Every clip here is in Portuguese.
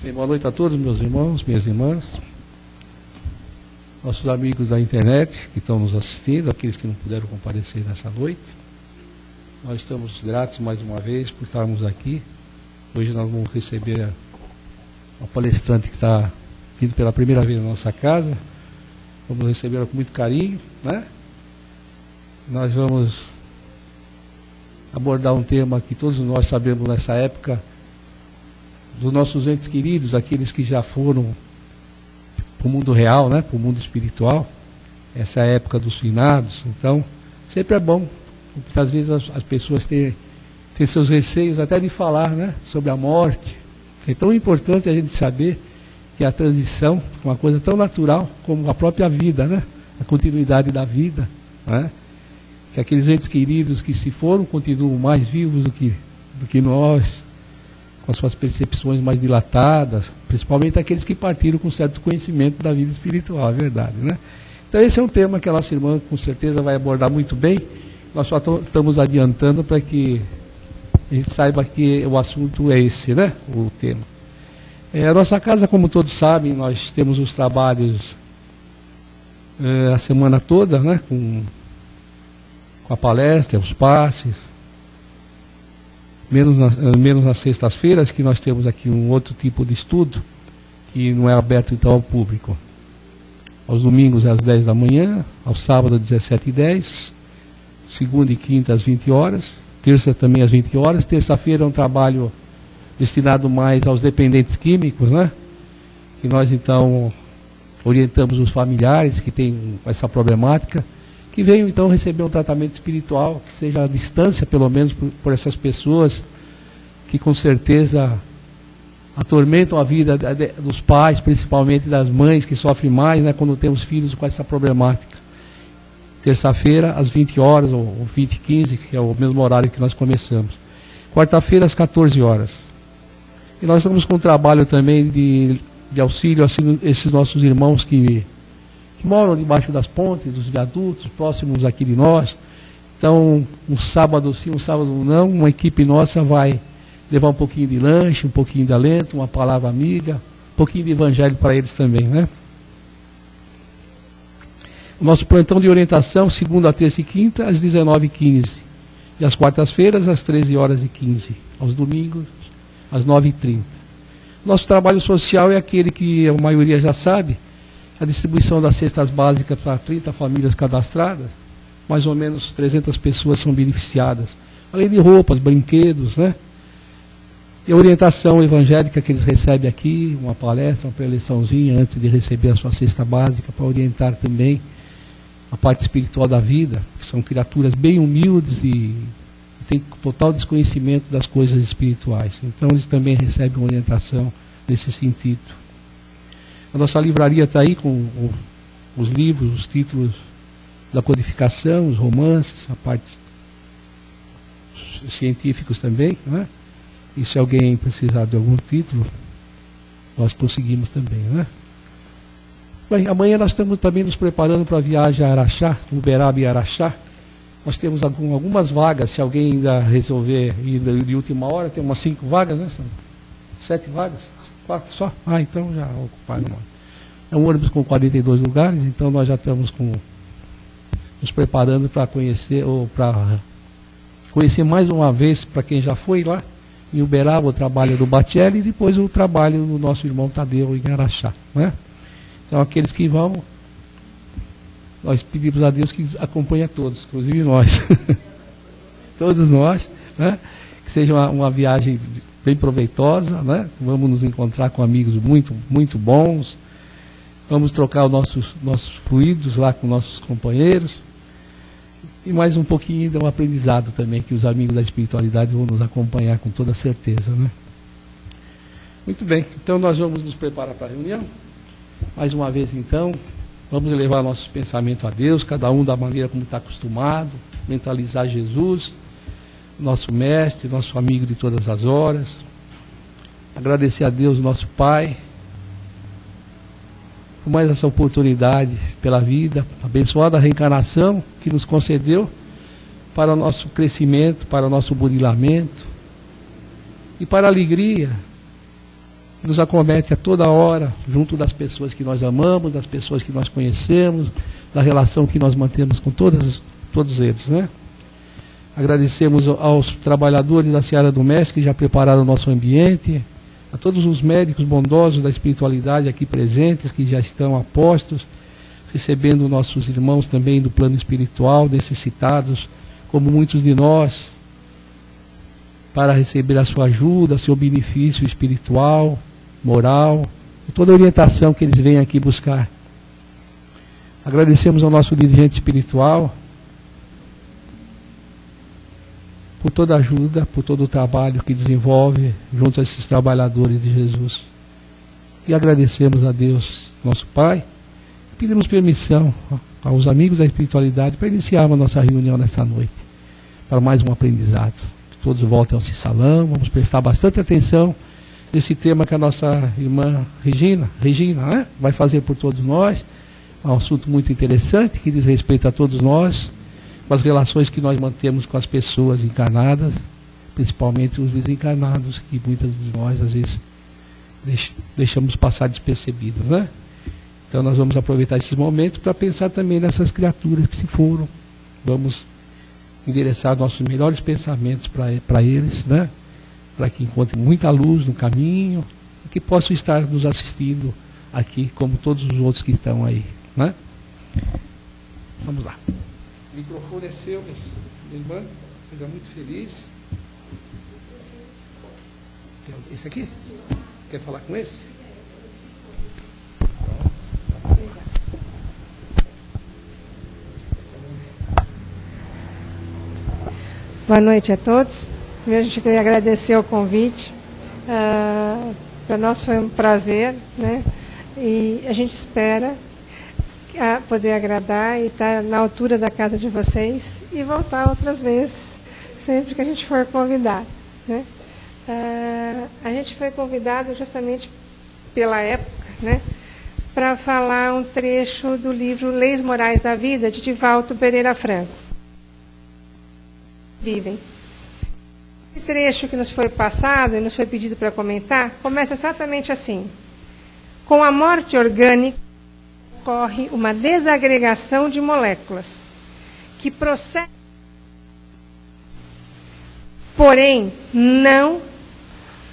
Bem, boa noite a todos, meus irmãos, minhas irmãs, nossos amigos da internet que estão nos assistindo, aqueles que não puderam comparecer nessa noite. Nós estamos gratos mais uma vez por estarmos aqui. Hoje nós vamos receber a palestrante que está vindo pela primeira vez na nossa casa. Vamos recebê-la com muito carinho, né? Nós vamos abordar um tema que todos nós sabemos nessa época, dos nossos entes queridos, aqueles que já foram para o mundo real, né, para o mundo espiritual. Essa é a época dos finados. Então, sempre é bom. Muitas vezes as pessoas têm seus receios até de falar, né, sobre a morte. É tão importante a gente saber que a transição é uma coisa tão natural como a própria vida, né, a continuidade da vida, né, que aqueles entes queridos que se foram continuam mais vivos do que nós, com as suas percepções mais dilatadas, principalmente aqueles que partiram com certo conhecimento da vida espiritual, é verdade, né? Então esse é um tema que a nossa irmã com certeza vai abordar muito bem. Nós só estamos adiantando para que a gente saiba que o assunto é esse, né? O tema. A nossa casa, como todos sabem, nós temos os trabalhos a semana toda, né? Com a palestra, os passes, menos nas sextas-feiras, que nós temos aqui um outro tipo de estudo, que não é aberto então ao público. Aos domingos às 10 da manhã, aos sábados às 17h10, segunda e quinta às 20 horas, terça também às 20 horas, terça-feira é um trabalho destinado mais aos dependentes químicos, né? Que nós então orientamos os familiares que têm essa problemática, que venham então receber um tratamento espiritual, que seja à distância, pelo menos, por essas pessoas que com certeza atormentam a vida dos pais, principalmente das mães, que sofrem mais, né, quando temos filhos com essa problemática. Terça-feira, às 20 horas, ou 20h15, que é o mesmo horário que nós começamos. Quarta-feira, às 14 horas. E nós estamos com um trabalho também de auxílio a esses nossos irmãos que moram debaixo das pontes, dos viadutos, próximos aqui de nós. Então, um sábado sim, um sábado não, uma equipe nossa vai levar um pouquinho de lanche, um pouquinho de alento, uma palavra amiga, um pouquinho de evangelho para eles também, né? O nosso plantão de orientação, segunda, terça e quinta, às 19h15. E às quartas-feiras, às 13h15. Aos domingos, às 9h30. Nosso trabalho social é aquele que a maioria já sabe, a distribuição das cestas básicas para 30 famílias cadastradas, mais ou menos 300 pessoas são beneficiadas, além de roupas, brinquedos, né? E a orientação evangélica que eles recebem aqui, uma palestra, uma preleçãozinha antes de receber a sua cesta básica, para orientar também a parte espiritual da vida, que são criaturas bem humildes e têm total desconhecimento das coisas espirituais. Então eles também recebem uma orientação nesse sentido. A nossa livraria está aí com os livros, os títulos da codificação, os romances, a parte científicos também, né? E se alguém precisar de algum título, nós conseguimos também, né? Bem, amanhã nós estamos também nos preparando para a viagem a Araxá, Uberaba e Araxá. Nós temos algumas vagas, se alguém ainda resolver ir de última hora, tem umas 5 vagas, né? 7 vagas? 4 só? Ah, então já ocuparam. É um ônibus com 42 lugares, então nós já estamos nos preparando para conhecer, ou para conhecer mais uma vez, para quem já foi lá, em Uberaba, o trabalho do Batielli e depois o trabalho do nosso irmão Tadeu em Araxá, né? Então aqueles que vão, nós pedimos a Deus que acompanhe a todos, inclusive nós. Todos nós, né? Que seja uma viagem bem proveitosa, né? Vamos nos encontrar com amigos muito, muito bons. Vamos trocar os nossos fluidos lá com nossos companheiros. E mais um pouquinho de um aprendizado também, que os amigos da espiritualidade vão nos acompanhar com toda certeza, né? Muito bem, então nós vamos nos preparar para a reunião. Mais uma vez então, vamos elevar nossos pensamentos a Deus, cada um da maneira como está acostumado, mentalizar Jesus, nosso mestre, nosso amigo de todas as horas. Agradecer a Deus, nosso Pai, por mais essa oportunidade pela vida, abençoada reencarnação que nos concedeu para o nosso crescimento, para o nosso burilamento e para a alegria nos acomete a toda hora, junto das pessoas que nós amamos, das pessoas que nós conhecemos, da relação que nós mantemos com todos eles, né? Agradecemos aos trabalhadores da Seara do Mestre que já prepararam o nosso ambiente, a todos os médicos bondosos da espiritualidade aqui presentes, que já estão apostos, recebendo nossos irmãos também do plano espiritual, necessitados, como muitos de nós, para receber a sua ajuda, seu benefício espiritual, moral, e toda a orientação que eles vêm aqui buscar. Agradecemos ao nosso dirigente espiritual por toda a ajuda, por todo o trabalho que desenvolve junto a esses trabalhadores de Jesus. E agradecemos a Deus, nosso Pai, e pedimos permissão aos amigos da espiritualidade para iniciarmos a nossa reunião nesta noite, para mais um aprendizado. Que todos voltem ao salão, vamos prestar bastante atenção nesse tema que a nossa irmã Regina, né, vai fazer por todos nós. É um assunto muito interessante, que diz respeito a todos nós, com as relações que nós mantemos com as pessoas encarnadas, principalmente os desencarnados, que muitas de nós, às vezes, deixamos passar despercebidos, né? Então nós vamos aproveitar esses momentos para pensar também nessas criaturas que se foram. Vamos endereçar nossos melhores pensamentos para eles, né? Para que encontrem muita luz no caminho e que possam estar nos assistindo aqui, como todos os outros que estão aí, né? Vamos lá. O microfone é seu, minha irmã. Seja muito feliz. Esse aqui? Quer falar com esse? Boa noite a todos. Primeiro, a gente queria agradecer o convite. Para nós foi um prazer, né? E a gente espera poder agradar e estar na altura da casa de vocês e voltar outras vezes, sempre que a gente for convidado, né? A gente foi convidado justamente pela época, né, para falar um trecho do livro Leis Morais da Vida, de Divaldo Pereira Franco. Vivem. Esse trecho que nos foi passado e nos foi pedido para comentar, começa exatamente assim. Com a morte orgânica, ocorre uma desagregação de moléculas, que procede, porém, não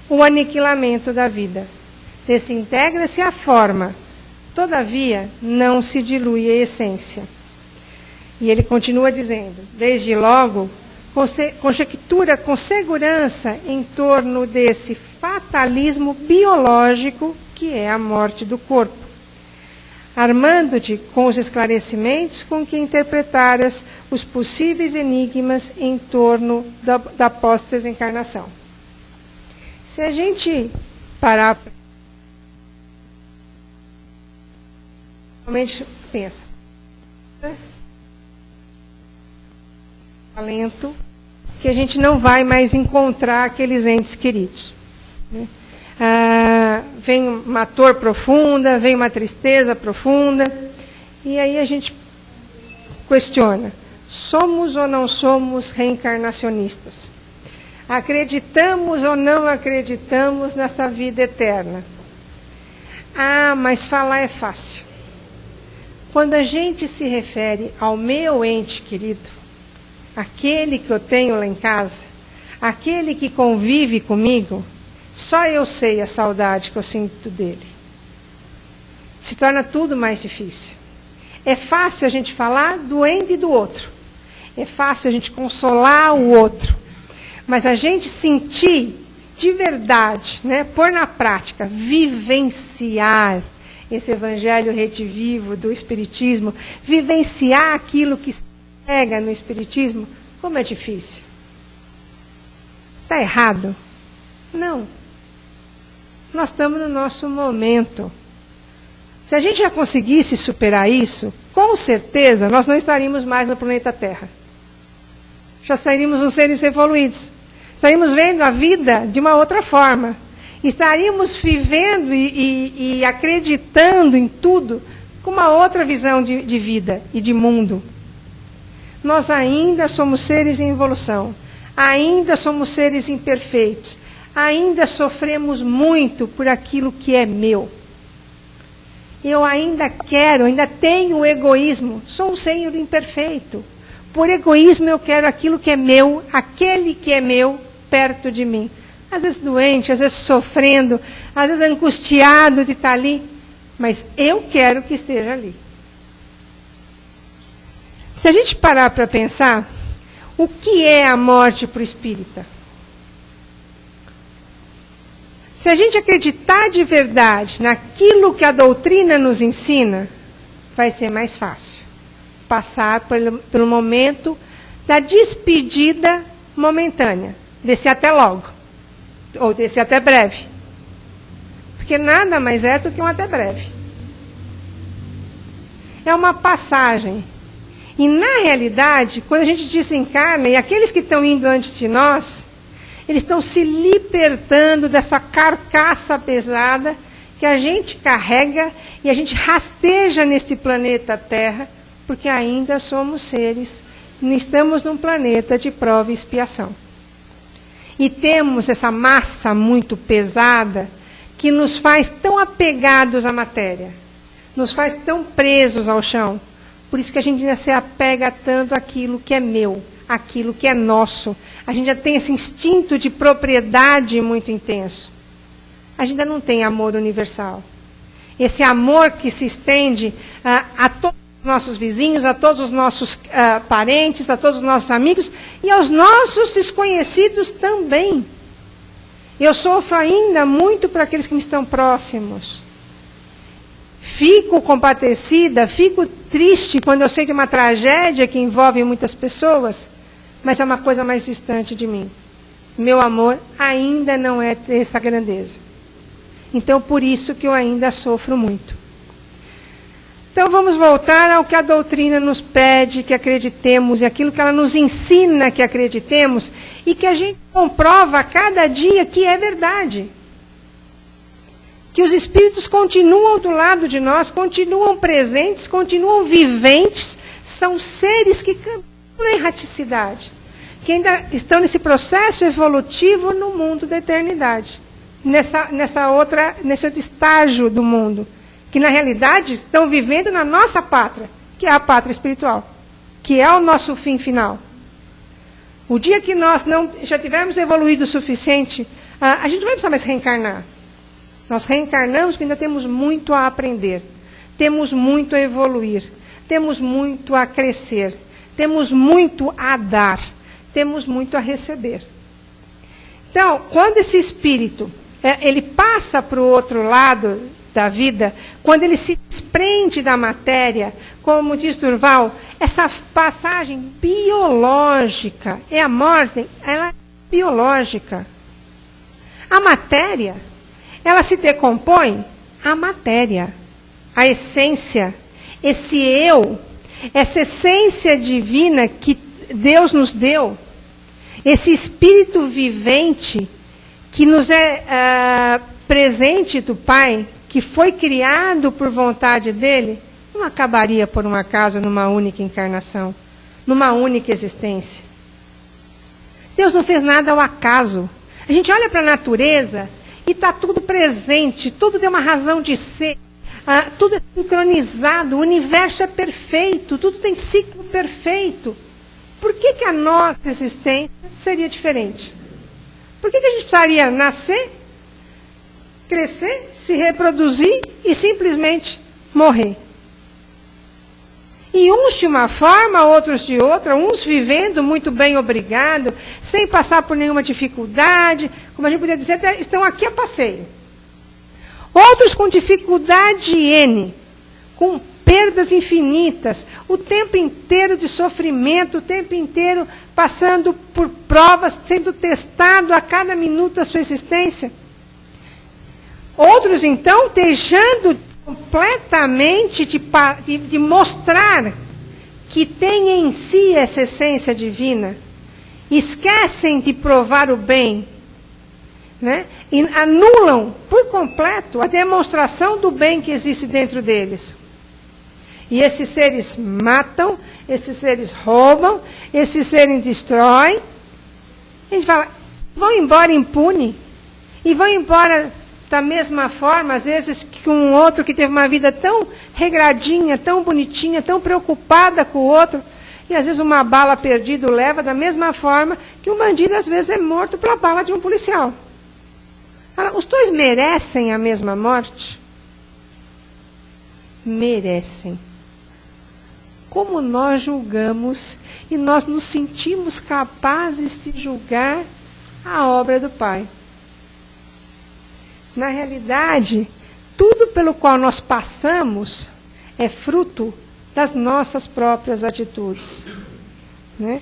o aniquilamento da vida. Desintegra-se a forma, todavia, não se dilui a essência. E ele continua dizendo, desde logo, conjectura com segurança em torno desse fatalismo biológico que é a morte do corpo, armando-te com os esclarecimentos com que interpretaras os possíveis enigmas em torno da pós-desencarnação. Se a gente parar, realmente pensa, talento que a gente não vai mais encontrar aqueles entes queridos, né? Vem uma dor profunda, vem uma tristeza profunda, e aí a gente questiona, somos ou não somos reencarnacionistas? Acreditamos ou não acreditamos nessa vida eterna? Mas falar é fácil. Quando a gente se refere ao meu ente querido, aquele que eu tenho lá em casa, aquele que convive comigo, só eu sei a saudade que eu sinto dele. Se torna tudo mais difícil. É fácil a gente falar do ente e do outro. É fácil a gente consolar o outro. Mas a gente sentir de verdade, né, pôr na prática, vivenciar esse evangelho redivivo do Espiritismo, vivenciar aquilo que se pega no Espiritismo, como é difícil. Está errado? Não. Nós estamos no nosso momento. Se a gente já conseguisse superar isso, com certeza nós não estaríamos mais no planeta Terra. Já seríamos uns seres evoluídos. Estaríamos vendo a vida de uma outra forma. Estaríamos vivendo e acreditando em tudo com uma outra visão de vida e de mundo. Nós ainda somos seres em evolução. Ainda somos seres imperfeitos. ainda sofremos muito por aquilo que é meu. Eu ainda quero, ainda tenho egoísmo. Sou um ser imperfeito. Por egoísmo eu quero aquilo que é meu, aquele que é meu, perto de mim. Às vezes doente, às vezes sofrendo, às vezes angustiado de estar ali. Mas eu quero que esteja ali. Se a gente parar para pensar, o que é a morte para o espírita? Se a gente acreditar de verdade naquilo que a doutrina nos ensina, vai ser mais fácil passar pelo momento da despedida momentânea, desse até logo, ou desse até breve. Porque nada mais é do que um até breve. É uma passagem. E na realidade, quando a gente desencarna, e aqueles que estão indo antes de nós, eles estão se libertando dessa carcaça pesada que a gente carrega e a gente rasteja neste planeta Terra, porque ainda somos seres, estamos num planeta de prova e expiação. E temos essa massa muito pesada que nos faz tão apegados à matéria, nos faz tão presos ao chão. Por isso que a gente ainda se apega tanto àquilo que é meu, aquilo que é nosso. A gente já tem esse instinto de propriedade muito intenso. A gente ainda não tem amor universal. Esse amor que se estende a todos os nossos vizinhos, a todos os nossos parentes, a todos os nossos amigos e aos nossos desconhecidos também. Eu sofro ainda muito por aqueles que me estão próximos. Fico compadecida, fico triste quando eu sei de uma tragédia que envolve muitas pessoas, mas é uma coisa mais distante de mim. Meu amor ainda não é dessa grandeza. Então, por isso que eu ainda sofro muito. Então, vamos voltar ao que a doutrina nos pede que acreditemos, e aquilo que ela nos ensina que acreditemos, e que a gente comprova a cada dia que é verdade. Que os espíritos continuam do lado de nós, continuam presentes, continuam viventes, são seres que caminham na erraticidade, que ainda estão nesse processo evolutivo no mundo da eternidade, nesse outro estágio do mundo, que na realidade estão vivendo na nossa pátria, que é a pátria espiritual, que é o nosso fim final. O dia que nós não já tivermos evoluído o suficiente, a gente não vai precisar mais reencarnar. Nós reencarnamos porque ainda temos muito a aprender, temos muito a evoluir, temos muito a crescer, temos muito a dar, temos muito a receber. Então, quando esse espírito ele passa para o outro lado da vida, quando ele se desprende da matéria, como diz Durval, essa passagem biológica, a morte, ela é biológica. A matéria, ela se decompõe à matéria, à essência, esse eu, essa essência divina que Deus nos deu, esse espírito vivente que nos é presente do Pai, que foi criado por vontade dele, não acabaria por um acaso numa única encarnação, numa única existência. Deus não fez nada ao acaso. A gente olha para a natureza e está tudo presente, tudo tem uma razão de ser, tudo é sincronizado, o universo é perfeito, tudo tem ciclo perfeito. Por que a nossa existência seria diferente? Por que a gente precisaria nascer, crescer, se reproduzir e simplesmente morrer? E uns de uma forma, outros de outra, uns vivendo muito bem, obrigado, sem passar por nenhuma dificuldade, como a gente podia dizer, estão aqui a passeio. Outros com dificuldade N, com perdas infinitas, o tempo inteiro de sofrimento, o tempo inteiro passando por provas, sendo testado a cada minuto da sua existência. Outros, então, deixando completamente de mostrar que tem em si essa essência divina, esquecem de provar o bem, né? E anulam por completo a demonstração do bem que existe dentro deles. E esses seres matam, esses seres roubam, esses seres destroem. A gente fala, vão embora impune. e vão embora da mesma forma, às vezes, que um outro que teve uma vida tão regradinha, tão bonitinha, tão preocupada com o outro, e às vezes uma bala perdida o leva da mesma forma que um bandido, às vezes, é morto pela bala de um policial. Os dois merecem a mesma morte? Merecem. Como nós julgamos e nós nos sentimos capazes de julgar a obra do Pai? Na realidade, tudo pelo qual nós passamos é fruto das nossas próprias atitudes. Né?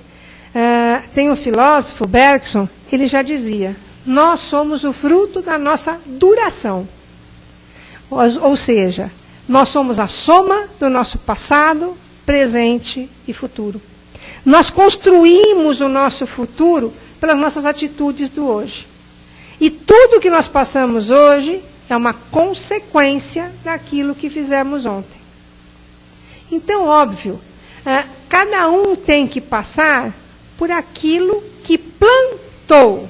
Tem um filósofo, Bergson, ele já dizia, nós somos o fruto da nossa duração. Ou seja, nós somos a soma do nosso passado, presente e futuro. Nós construímos o nosso futuro pelas nossas atitudes do hoje. E tudo que nós passamos hoje é uma consequência daquilo que fizemos ontem. Então, óbvio, cada um tem que passar por aquilo que plantou,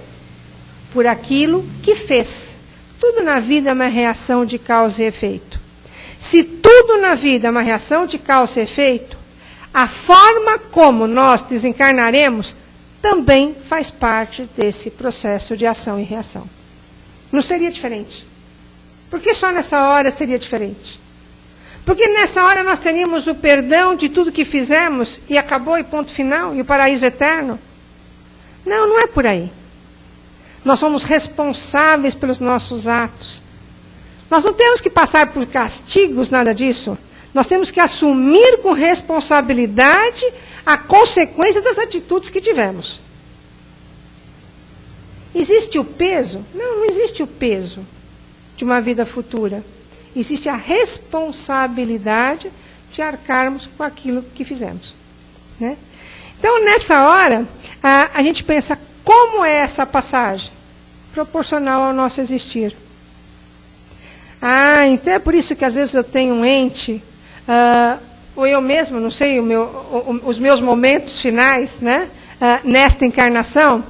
por aquilo que fez. Tudo na vida é uma reação de causa e efeito. Se tudo na vida é uma reação de causa e efeito, a forma como nós desencarnaremos também faz parte desse processo de ação e reação. Não seria diferente. Por que só nessa hora seria diferente? Porque nessa hora nós teríamos o perdão de tudo que fizemos e acabou e ponto final, e o paraíso eterno? Não, não é por aí. Nós somos responsáveis pelos nossos atos. Nós não temos que passar por castigos, nada disso. Nós temos que assumir com responsabilidade a consequência das atitudes que tivemos. Existe o peso? Não, não existe o peso de uma vida futura. Existe a responsabilidade de arcarmos com aquilo que fizemos. Né? Então, nessa hora, a gente pensa, como é essa passagem? Proporcional ao nosso existir. Então é por isso que às vezes eu tenho um ente, ou eu mesmo, não sei, os meus momentos finais, né, nesta encarnação,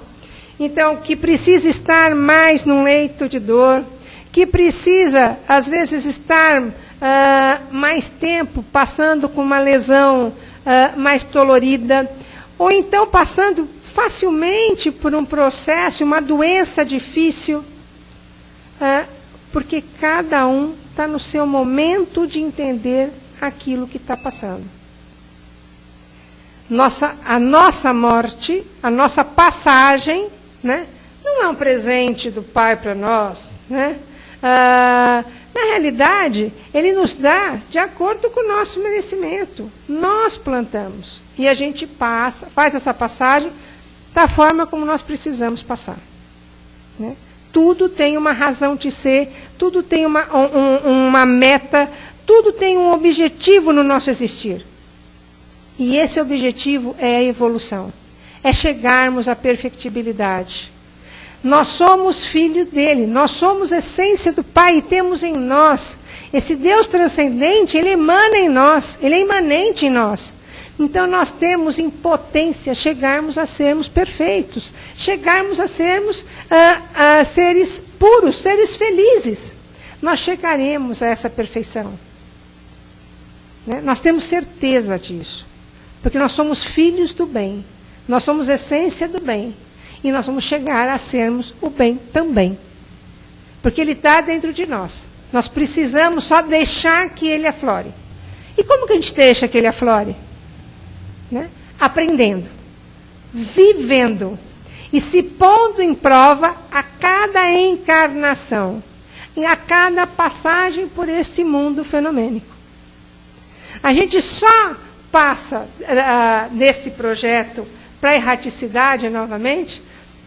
então, que precisa estar mais num leito de dor, que precisa, às vezes, estar mais tempo passando com uma lesão mais dolorida, ou então passando facilmente por um processo, uma doença difícil, porque cada um está no seu momento de entender aquilo que está passando. A nossa morte, a nossa passagem, né, não é um presente do Pai para nós. Né? Na realidade, Ele nos dá de acordo com o nosso merecimento. Nós plantamos. E a gente faz essa passagem da forma como nós precisamos passar. Né? Tudo tem uma razão de ser, tudo tem uma meta, tudo tem um objetivo no nosso existir. E esse objetivo é a evolução. É chegarmos à perfectibilidade. Nós somos filhos dele, nós somos essência do Pai e temos em nós. Esse Deus transcendente, ele emana em nós, ele é imanente em nós. Então nós temos em potência chegarmos a sermos perfeitos, chegarmos a sermos seres puros, seres felizes. Nós chegaremos a essa perfeição. Né? Nós temos certeza disso, porque nós somos filhos do bem. Nós somos essência do bem. E nós vamos chegar a sermos o bem também. Porque ele está dentro de nós. Nós precisamos só deixar que ele aflore. E como que a gente deixa que ele aflore? Né? Aprendendo. Vivendo. E se pondo em prova a cada encarnação. E a cada passagem por este mundo fenomênico. A gente só passa nesse projeto para a erraticidade novamente,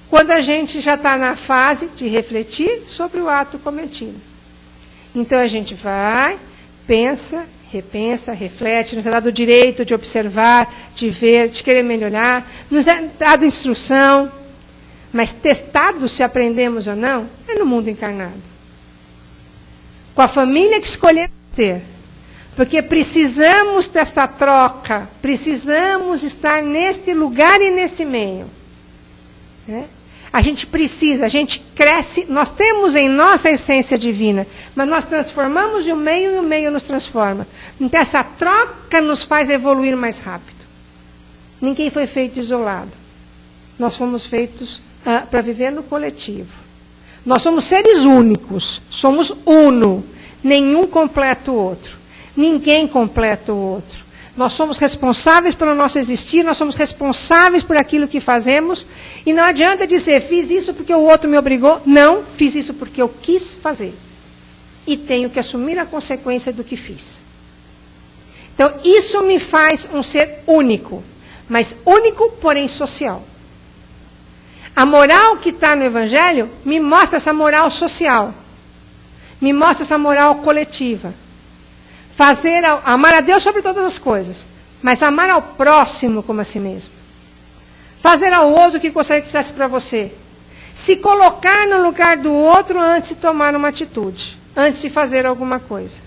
quando a gente já está na fase de refletir sobre o ato cometido. Então a gente vai, pensa, repensa, reflete, nos é dado o direito de observar, de ver, de querer melhorar, nos é dado instrução, mas testado se aprendemos ou não, é no mundo encarnado. Com a família que escolhemos ter. Porque precisamos dessa troca, precisamos estar neste lugar e nesse meio. Né? A gente precisa, a gente cresce, nós temos em nossa essência divina, mas nós transformamos de um meio e o meio nos transforma. Então essa troca nos faz evoluir mais rápido. Ninguém foi feito isolado. Nós fomos feitos para viver no coletivo. Nós somos seres únicos, somos uno. Nenhum completa o outro. Ninguém completa o outro. Nós somos responsáveis pelo nosso existir, nós somos responsáveis por aquilo que fazemos, e não adianta dizer, fiz isso porque o outro me obrigou. Não, fiz isso porque eu quis fazer. E tenho que assumir a consequência do que fiz. Então, isso me faz um ser único, mas único, porém social. A moral que está no Evangelho me mostra essa moral social. Me mostra essa moral coletiva. Amar a Deus sobre todas as coisas, mas amar ao próximo como a si mesmo. Fazer ao outro o que gostaria que fizesse para você. Se colocar no lugar do outro antes de tomar uma atitude, antes de fazer alguma coisa.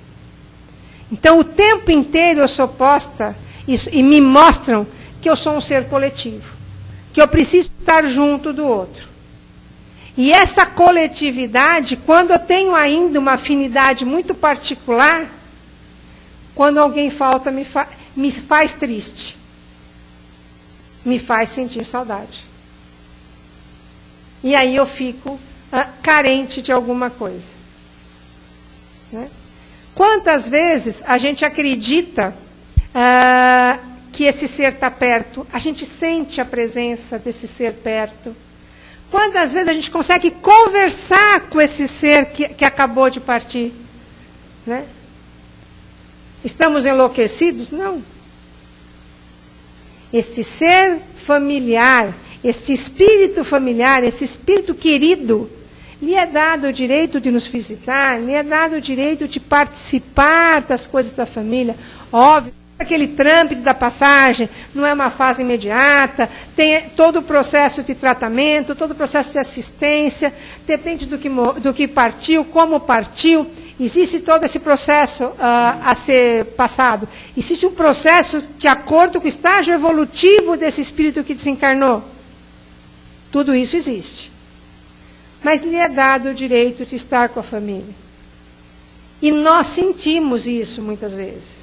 Então, o tempo inteiro eu sou posta e me mostram que eu sou um ser coletivo, que eu preciso estar junto do outro. E essa coletividade, quando eu tenho ainda uma afinidade muito particular, quando alguém falta, me faz triste. Me faz sentir saudade. E aí eu fico carente de alguma coisa. Né? Quantas vezes a gente acredita que esse ser está perto? A gente sente a presença desse ser perto. Quantas vezes a gente consegue conversar com esse ser que acabou de partir? Né? Estamos enlouquecidos? Não. Este ser familiar, este espírito familiar, esse espírito querido, lhe é dado o direito de nos visitar, lhe é dado o direito de participar das coisas da família. Óbvio, aquele trâmite da passagem não é uma fase imediata, tem todo o processo de tratamento, todo o processo de assistência, depende do que partiu, como partiu. Existe todo esse processo a ser passado. Existe um processo de acordo com o estágio evolutivo desse espírito que desencarnou. Tudo isso existe. Mas lhe é dado o direito de estar com a família. E nós sentimos isso muitas vezes.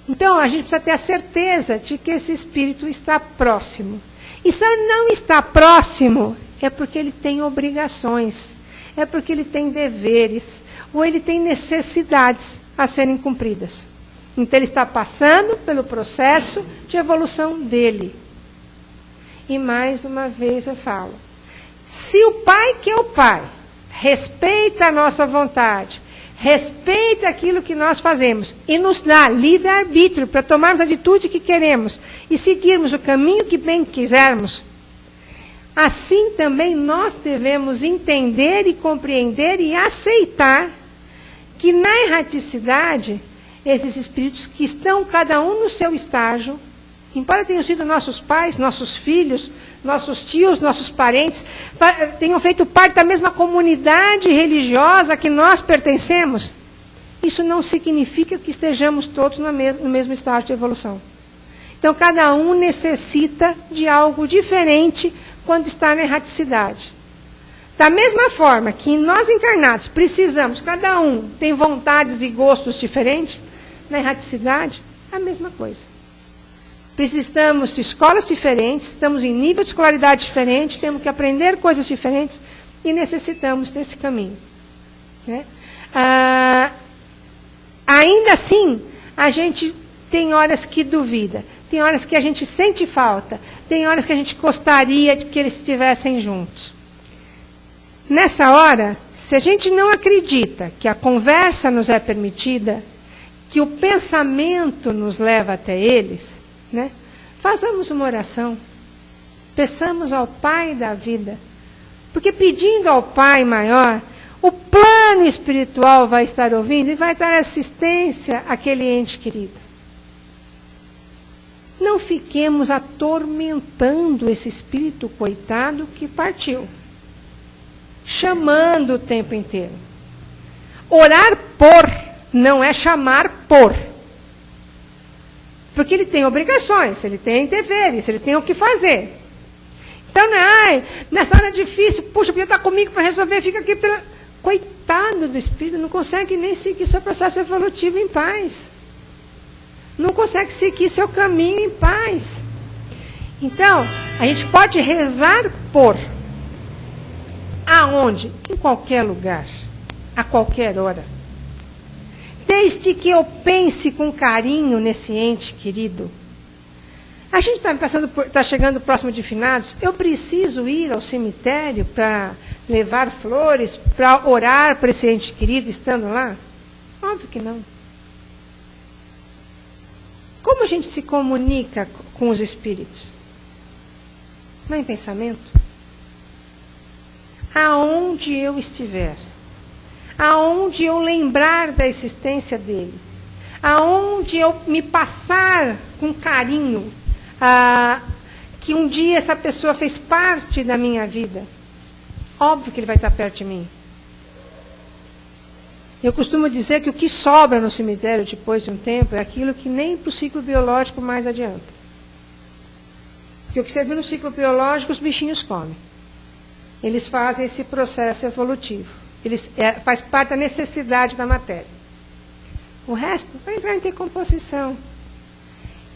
Então, a gente precisa ter a certeza de que esse espírito está próximo. E se ele não está próximo, é porque ele tem obrigações. É porque ele tem deveres, ou ele tem necessidades a serem cumpridas. Então, ele está passando pelo processo de evolução dele. E, mais uma vez, eu falo, se o pai que é o pai respeita a nossa vontade, respeita aquilo que nós fazemos e nos dá livre-arbítrio para tomarmos a atitude que queremos e seguirmos o caminho que bem quisermos, assim também nós devemos entender e compreender e aceitar que na erraticidade, esses espíritos que estão cada um no seu estágio, embora tenham sido nossos pais, nossos filhos, nossos tios, nossos parentes, tenham feito parte da mesma comunidade religiosa a que nós pertencemos, isso não significa que estejamos todos no mesmo estágio de evolução. Então, cada um necessita de algo diferente quando está na erraticidade. Da mesma forma que nós encarnados precisamos, cada um tem vontades e gostos diferentes, na erraticidade, a mesma coisa. Precisamos de escolas diferentes, estamos em nível de escolaridade diferente, temos que aprender coisas diferentes e necessitamos desse caminho. Né? Ainda assim, a gente tem horas que duvida, tem horas que a gente sente falta, tem horas que a gente gostaria de que eles estivessem juntos. Nessa hora, se a gente não acredita que a conversa nos é permitida, que o pensamento nos leva até eles, né? Façamos uma oração, peçamos ao Pai da vida, porque pedindo ao Pai maior, o plano espiritual vai estar ouvindo e vai dar assistência àquele ente querido. Não fiquemos atormentando esse espírito coitado que partiu, chamando o tempo inteiro. Orar por não é chamar por. Porque ele tem obrigações, ele tem deveres, ele tem o que fazer. Então, ai, nessa hora difícil, puxa, podia estar comigo para resolver, fica aqui. Coitado do espírito, não consegue nem seguir seu processo evolutivo em paz. Não consegue seguir seu caminho em paz. Então, a gente pode rezar por. Aonde? Em qualquer lugar. A qualquer hora. Desde que eu pense com carinho nesse ente querido. A gente está chegando próximo de finados. Eu preciso ir ao cemitério para levar flores, para orar por esse ente querido estando lá? Óbvio que não. Como a gente se comunica com os espíritos? Não é em pensamento? Aonde eu estiver, aonde eu lembrar da existência dele, aonde eu me passar com carinho, que um dia essa pessoa fez parte da minha vida, óbvio que ele vai estar perto de mim. Eu costumo dizer que o que sobra no cemitério depois de um tempo é aquilo que nem para o ciclo biológico mais adianta. Porque o que você viu no ciclo biológico, os bichinhos comem. Eles fazem esse processo evolutivo. Faz parte da necessidade da matéria. O resto vai entrar em decomposição.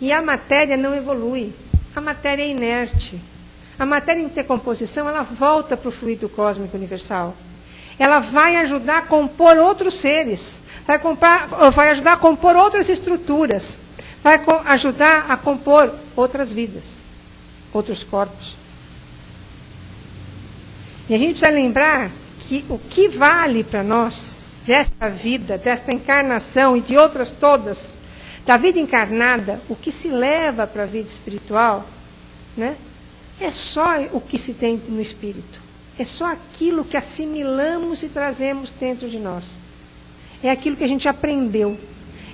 E a matéria não evolui. A matéria é inerte. A matéria em decomposição, ela volta para o fluido cósmico universal. Ela vai ajudar a compor outros seres. Vai ajudar a compor outras estruturas. Vai ajudar a compor outras vidas. Outros corpos. E a gente precisa lembrar que o que vale para nós, desta vida, desta encarnação e de outras todas, da vida encarnada, o que se leva para a vida espiritual, né, é só o que se tem no espírito. É só aquilo que assimilamos e trazemos dentro de nós. É aquilo que a gente aprendeu.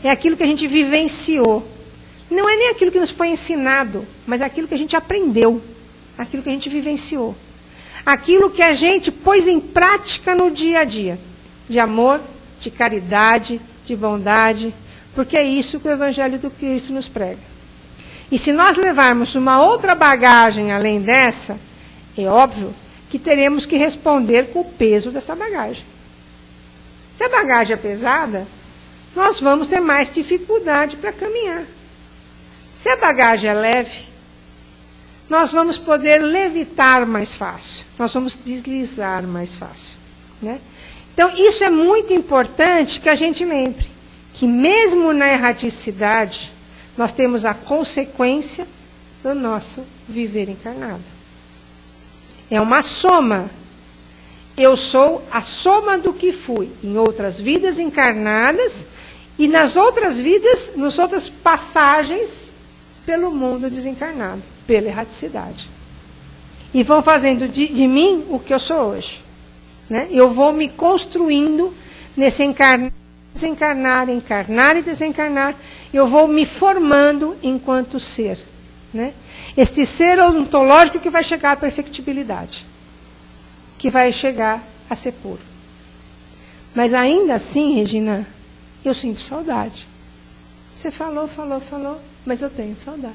É aquilo que a gente vivenciou. Não é nem aquilo que nos foi ensinado, mas é aquilo que a gente aprendeu. Aquilo que a gente vivenciou. Aquilo que a gente pôs em prática no dia a dia. De amor, de caridade, de bondade. Porque é isso que o Evangelho do Cristo nos prega. E se nós levarmos uma outra bagagem além dessa, é óbvio que teremos que responder com o peso dessa bagagem. Se a bagagem é pesada, nós vamos ter mais dificuldade para caminhar. Se a bagagem é leve, nós vamos poder levitar mais fácil. Nós vamos deslizar mais fácil. Né? Então, isso é muito importante que a gente lembre. Que mesmo na erraticidade, nós temos a consequência do nosso viver encarnado. É uma soma. Eu sou a soma do que fui em outras vidas encarnadas e nas outras vidas, nas outras passagens pelo mundo desencarnado, pela erraticidade. E vão fazendo de mim o que eu sou hoje. Né? Eu vou me construindo nesse encarnar, desencarnar, encarnar e desencarnar. Eu vou me formando enquanto ser. Né? Este ser ontológico que vai chegar à perfectibilidade. Que vai chegar a ser puro. Mas ainda assim, Regina, eu sinto saudade. Você falou, mas eu tenho saudade.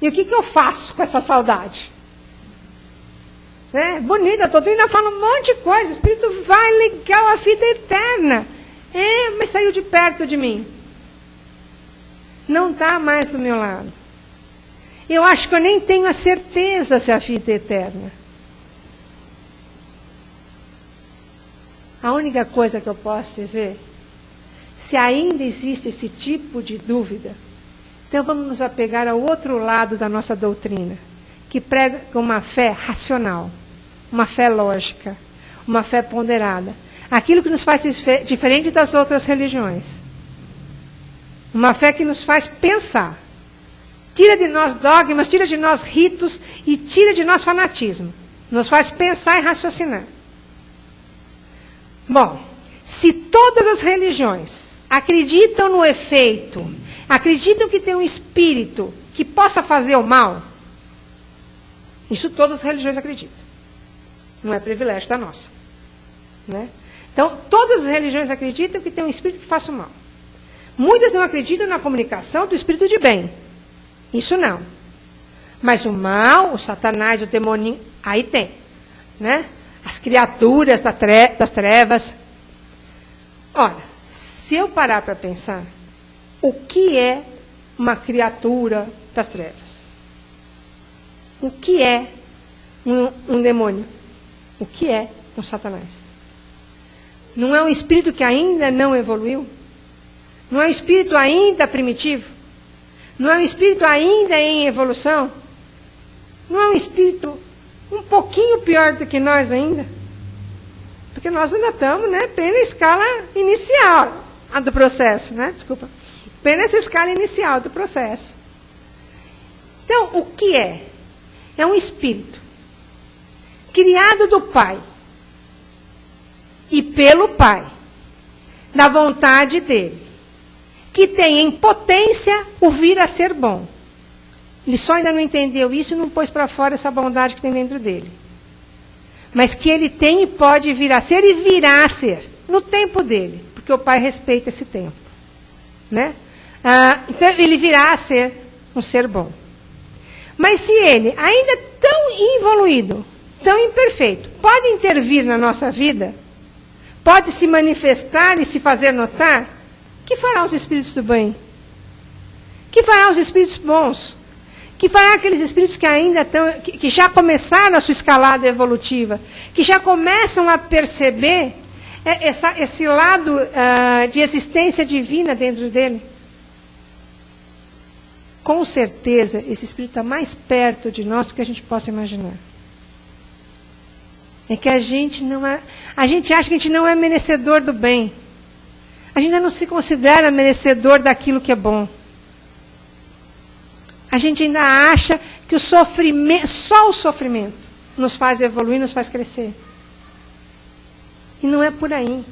E o que eu faço com essa saudade? Bonita, a doutrina fala um monte de coisa. O Espírito vai, legal, a vida eterna. Mas saiu de perto de mim. Não está mais do meu lado. Eu acho que eu nem tenho a certeza se a vida é eterna. A única coisa que eu posso dizer, se ainda existe esse tipo de dúvida, então vamos nos apegar ao outro lado da nossa doutrina, que prega uma fé racional, uma fé lógica, uma fé ponderada. Aquilo que nos faz diferente das outras religiões. Uma fé que nos faz pensar. Tira de nós dogmas, tira de nós ritos e tira de nós fanatismo. Nos faz pensar e raciocinar. Bom, se todas as religiões acreditam no efeito, acreditam que tem um espírito que possa fazer o mal, isso todas as religiões acreditam. Não é privilégio da nossa. Né? Então, todas as religiões acreditam que tem um espírito que faça o mal. Muitas não acreditam na comunicação do espírito de bem. Isso não. Mas o mal, o Satanás, o demoninho, aí tem, né? As criaturas das trevas. Olha, se eu parar para pensar, o que é uma criatura das trevas? O que é um demônio? O que é um Satanás? Não é um espírito que ainda não evoluiu? Não é um espírito ainda primitivo? Não é um espírito ainda em evolução? Não é um espírito um pouquinho pior do que nós ainda? Porque nós ainda estamos, né, bem na escala inicial do processo, né? Desculpa. Bem nessa escala inicial do processo. Então, o que é? É um espírito criado do Pai e pelo Pai, da vontade dele, que tem em potência o vir a ser bom. Ele só ainda não entendeu isso e não pôs para fora essa bondade que tem dentro dele. Mas que ele tem e pode vir a ser e virá a ser, no tempo dele, porque o Pai respeita esse tempo. Né? Então ele virá a ser um ser bom. Mas se ele, ainda tão evoluído, tão imperfeito, pode intervir na nossa vida, pode se manifestar e se fazer notar, que fará os espíritos do bem? Que fará os espíritos bons? Que fará aqueles espíritos que ainda estão, que já começaram a sua escalada evolutiva, que já começam a perceber esse lado de existência divina dentro dele? Com certeza, esse espírito está mais perto de nós do que a gente possa imaginar. É que a gente acha que a gente não é merecedor do bem. A gente ainda não se considera merecedor daquilo que é bom. A gente ainda acha que só o sofrimento nos faz evoluir, nos faz crescer. E não é por aí.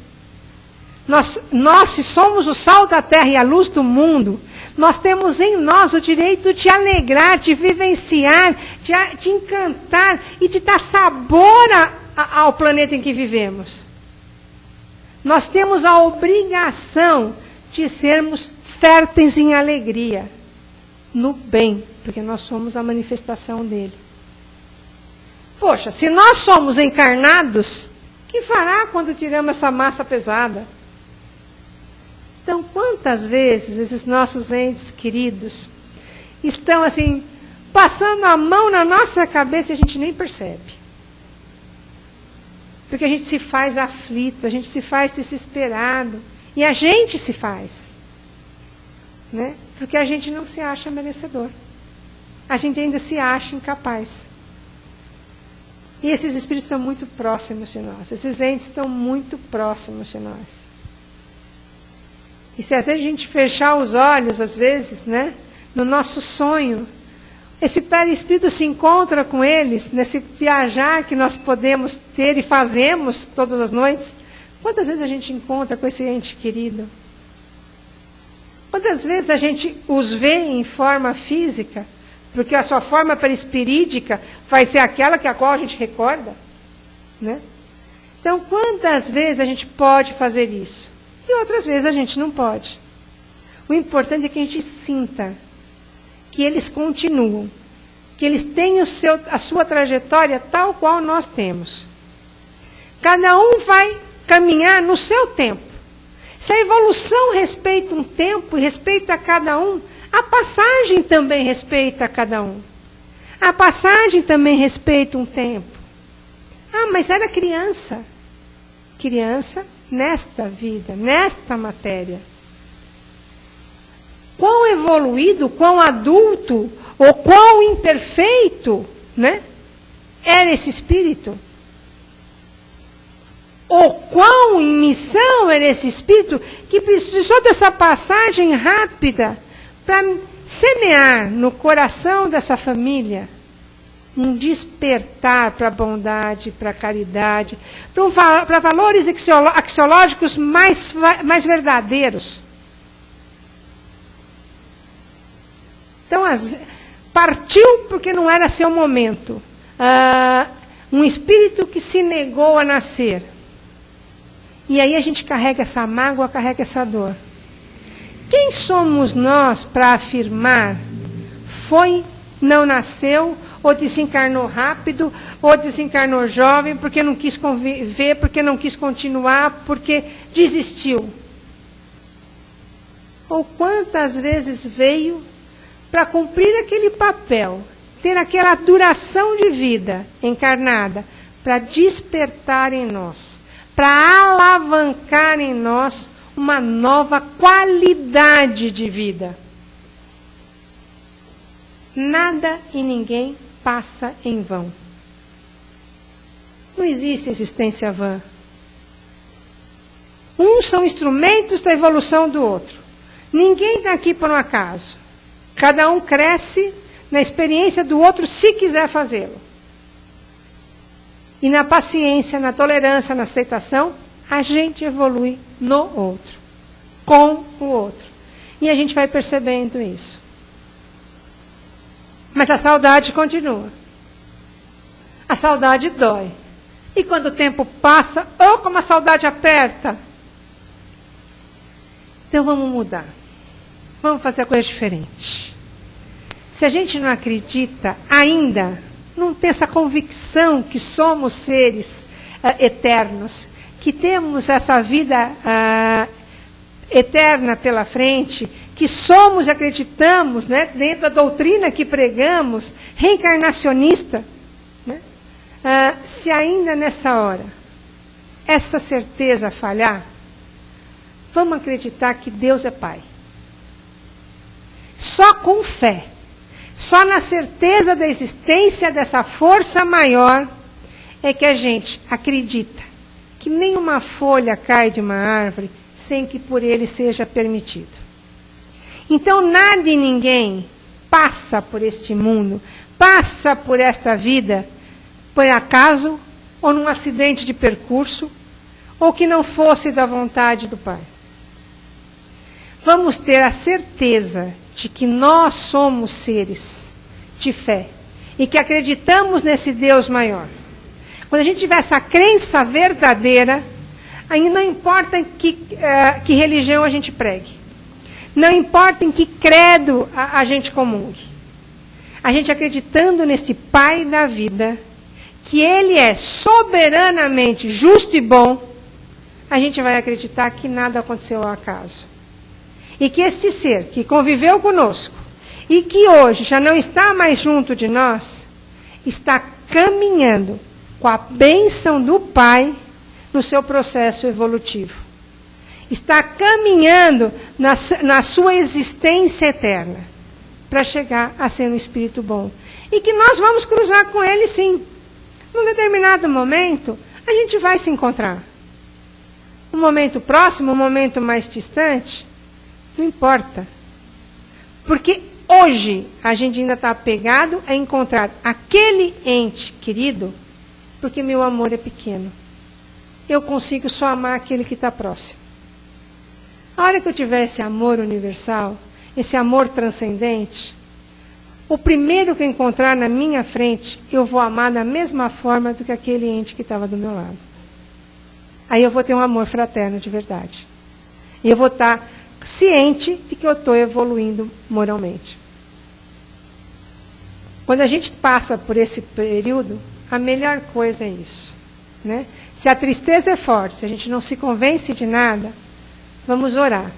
Nós, se somos o sal da terra e a luz do mundo, nós temos em nós o direito de alegrar, de vivenciar, de encantar e de dar sabor ao planeta em que vivemos. Nós temos a obrigação de sermos férteis em alegria, no bem, porque nós somos a manifestação dele. Poxa, se nós somos encarnados, o que fará quando tiramos essa massa pesada? Então, quantas vezes esses nossos entes queridos estão assim, passando a mão na nossa cabeça e a gente nem percebe. Porque a gente se faz aflito, a gente se faz desesperado. E a gente se faz. Né? Porque a gente não se acha merecedor. A gente ainda se acha incapaz. E esses espíritos estão muito próximos de nós. Esses entes estão muito próximos de nós. E se às vezes a gente fechar os olhos, às vezes, né, no nosso sonho, esse perispírito se encontra com eles, nesse viajar que nós podemos ter e fazemos todas as noites. Quantas vezes a gente encontra com esse ente querido? Quantas vezes a gente os vê em forma física, porque a sua forma perispirídica vai ser aquela que a qual a gente recorda? Né? Então, quantas vezes a gente pode fazer isso? E outras vezes a gente não pode. O importante é que a gente sinta que eles continuam, que eles têm a sua trajetória tal qual nós temos. Cada um vai caminhar no seu tempo. Se a evolução respeita um tempo e respeita cada um, a passagem também respeita cada um. A passagem também respeita um tempo. Ah, mas era criança. Criança nesta vida, nesta matéria. Quão evoluído, quão adulto, ou quão imperfeito, né, era esse espírito? Ou quão em missão era esse espírito que precisou dessa passagem rápida para semear no coração dessa família um despertar para a bondade, para a caridade, para valores axiológicos mais verdadeiros. Então, partiu porque não era seu momento. Um espírito que se negou a nascer. E aí a gente carrega essa mágoa, carrega essa dor. Quem somos nós para afirmar foi não nasceu, ou desencarnou rápido, ou desencarnou jovem, porque não quis conviver, porque não quis continuar, porque desistiu. Ou quantas vezes veio para cumprir aquele papel, ter aquela duração de vida encarnada, para despertar em nós, para alavancar em nós uma nova qualidade de vida. Nada e ninguém passa em vão. Não existe existência vã. Uns são instrumentos da evolução do outro. Ninguém está aqui por um acaso. Cada um cresce na experiência do outro, se quiser fazê-lo. E na paciência, na tolerância, na aceitação, a gente evolui no outro, com o outro. E a gente vai percebendo isso. Mas a saudade continua. A saudade dói. E quando o tempo passa, oh, como a saudade aperta. Então vamos mudar. Vamos fazer a coisa diferente. Se a gente não acredita ainda, não tem essa convicção que somos seres eternos, que temos essa vida eterna pela frente, que somos e acreditamos, né, dentro da doutrina que pregamos, reencarnacionista, né, se ainda nessa hora essa certeza falhar, vamos acreditar que Deus é Pai. Só com fé, só na certeza da existência dessa força maior é que a gente acredita que nenhuma folha cai de uma árvore sem que por ele seja permitido. Então, nada e ninguém passa por este mundo, passa por esta vida, por acaso, ou num acidente de percurso, ou que não fosse da vontade do Pai. Vamos ter a certeza de que nós somos seres de fé e que acreditamos nesse Deus maior. Quando a gente tiver essa crença verdadeira, aí não importa em que religião a gente pregue. Não importa em que credo a gente comungue. A gente acreditando nesse Pai da vida, que Ele é soberanamente justo e bom, a gente vai acreditar que nada aconteceu ao acaso. E que este ser que conviveu conosco e que hoje já não está mais junto de nós, está caminhando com a bênção do Pai no seu processo evolutivo. Está caminhando na sua existência eterna para chegar a ser um espírito bom. E que nós vamos cruzar com ele, sim. Num determinado momento, a gente vai se encontrar. Um momento próximo, um momento mais distante, não importa. Porque hoje a gente ainda está apegado a encontrar aquele ente querido, porque meu amor é pequeno. Eu consigo só amar aquele que está próximo. A hora que eu tiver esse amor universal, esse amor transcendente, o primeiro que eu encontrar na minha frente, eu vou amar da mesma forma do que aquele ente que estava do meu lado. Aí eu vou ter um amor fraterno de verdade. E eu vou estar ciente de que eu estou evoluindo moralmente. Quando a gente passa por esse período, a melhor coisa é isso. Né? Se a tristeza é forte, se a gente não se convence de nada, vamos orar.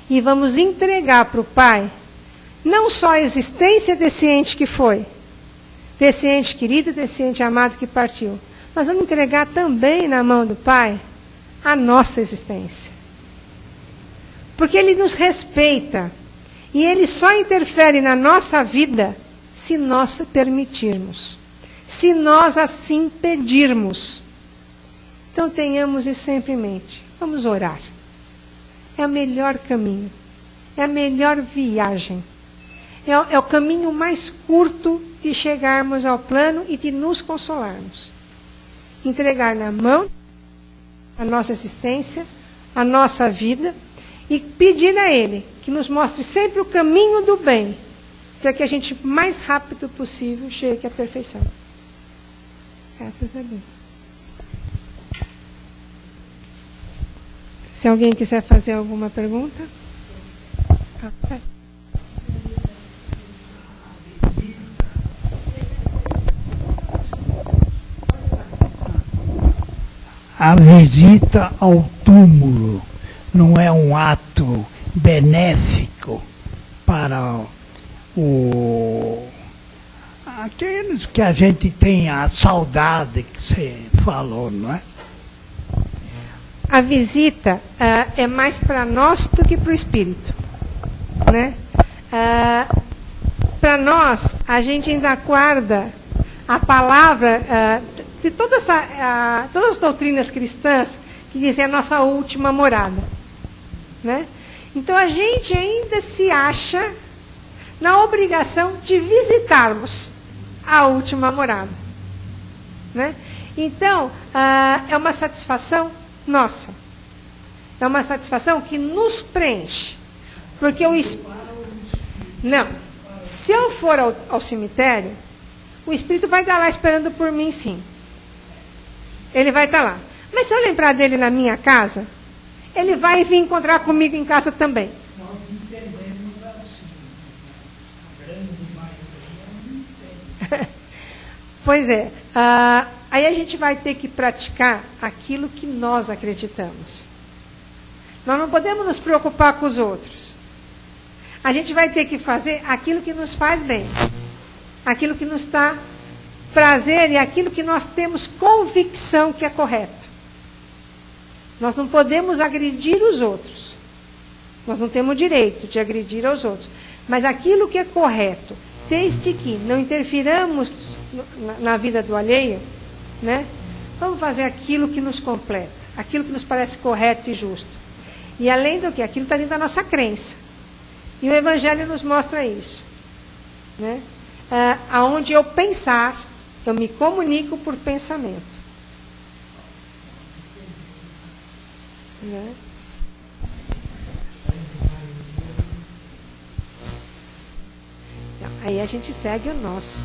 E vamos entregar para o Pai, não só a existência desse ente que foi, desse ente querido, desse ente amado que partiu, mas vamos entregar também na mão do Pai a nossa existência. Porque Ele nos respeita. E Ele só interfere na nossa vida se nós permitirmos. Se nós assim pedirmos. Então tenhamos isso sempre em mente. Vamos orar. É o melhor caminho. É a melhor viagem. É o caminho mais curto de chegarmos ao plano e de nos consolarmos. Entregar na mão a nossa existência, a nossa vida, e pedir a Ele que nos mostre sempre o caminho do bem, para que a gente, o mais rápido possível, chegue à perfeição. Graças a Deus. Se alguém quiser fazer alguma pergunta. a visita ao túmulo não é um ato benéfico para aqueles que a gente tem a saudade que você falou, não é? A visita é mais para nós do que para o espírito, né? Para nós, a gente ainda guarda a palavra de todas as doutrinas cristãs que dizem a nossa última morada, né? Então a gente ainda se acha na obrigação de visitarmos a última morada, né? Então é uma satisfação nossa, é uma satisfação que nos preenche, porque não, se eu for ao cemitério, o espírito vai estar lá esperando por mim, sim. Ele vai estar lá. Mas se eu lembrar dele na minha casa, ele vai vir encontrar comigo em casa também. Nós entendemos assim. A grande maioria não entende. Pois é. Aí a gente vai ter que praticar aquilo que nós acreditamos. Nós não podemos nos preocupar com os outros. A gente vai ter que fazer aquilo que nos faz bem. Aquilo que nos dá prazer e aquilo que nós temos convicção que é correto. Nós não podemos agredir os outros. Nós não temos direito de agredir aos outros. Mas aquilo que é correto, desde que não interfiramos na vida do alheio, né? Vamos fazer aquilo que nos completa, aquilo que nos parece correto e justo. E além do que, aquilo está dentro da nossa crença. E o Evangelho nos mostra isso, né? Aonde eu pensar, eu me comunico por pensamento, né? Aí a gente segue o nosso.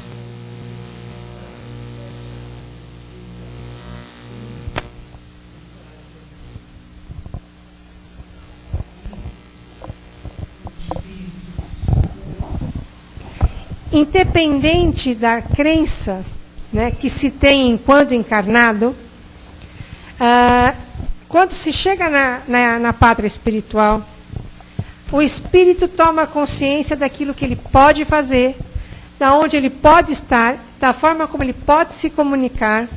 Independente da crença, né, que se tem enquanto encarnado, quando se chega na pátria espiritual, o espírito toma consciência daquilo que ele pode fazer, da onde ele pode estar, da forma como ele pode se comunicar,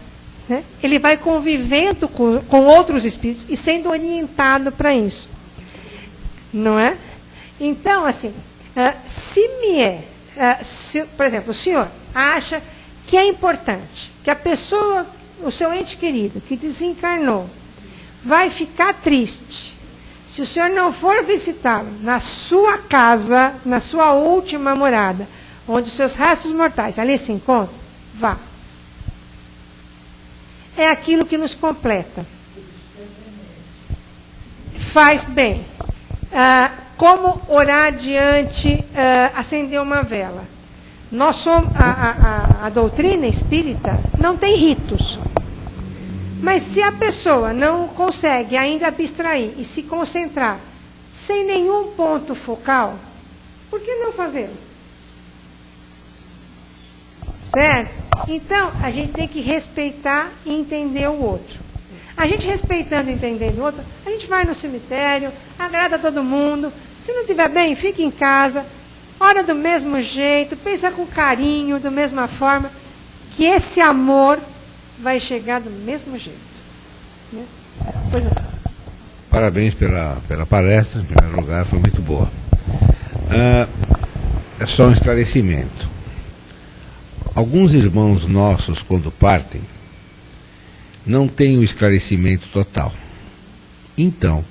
né? Ele vai convivendo com outros espíritos e sendo orientado para isso, não é? Então, assim, por exemplo, o senhor acha que é importante que a pessoa, o seu ente querido, que desencarnou, vai ficar triste se o senhor não for visitá-lo na sua casa, na sua última morada, onde os seus restos mortais ali se encontram, vá. É aquilo que nos completa. Faz bem. Como orar diante, acender uma vela. Nós somos, a doutrina espírita não tem ritos. Mas se a pessoa não consegue ainda abstrair e se concentrar sem nenhum ponto focal, por que não fazê-lo? Certo? Então, a gente tem que respeitar e entender o outro. A gente respeitando e entendendo o outro, a gente vai no cemitério, agrada todo mundo. Se não estiver bem, fica em casa, ora do mesmo jeito, pensa com carinho, da mesma forma, que esse amor vai chegar do mesmo jeito. Né? Pois não. Parabéns pela palestra, em primeiro lugar, foi muito boa. É só um esclarecimento. Alguns irmãos nossos, quando partem, não têm o esclarecimento total. Então,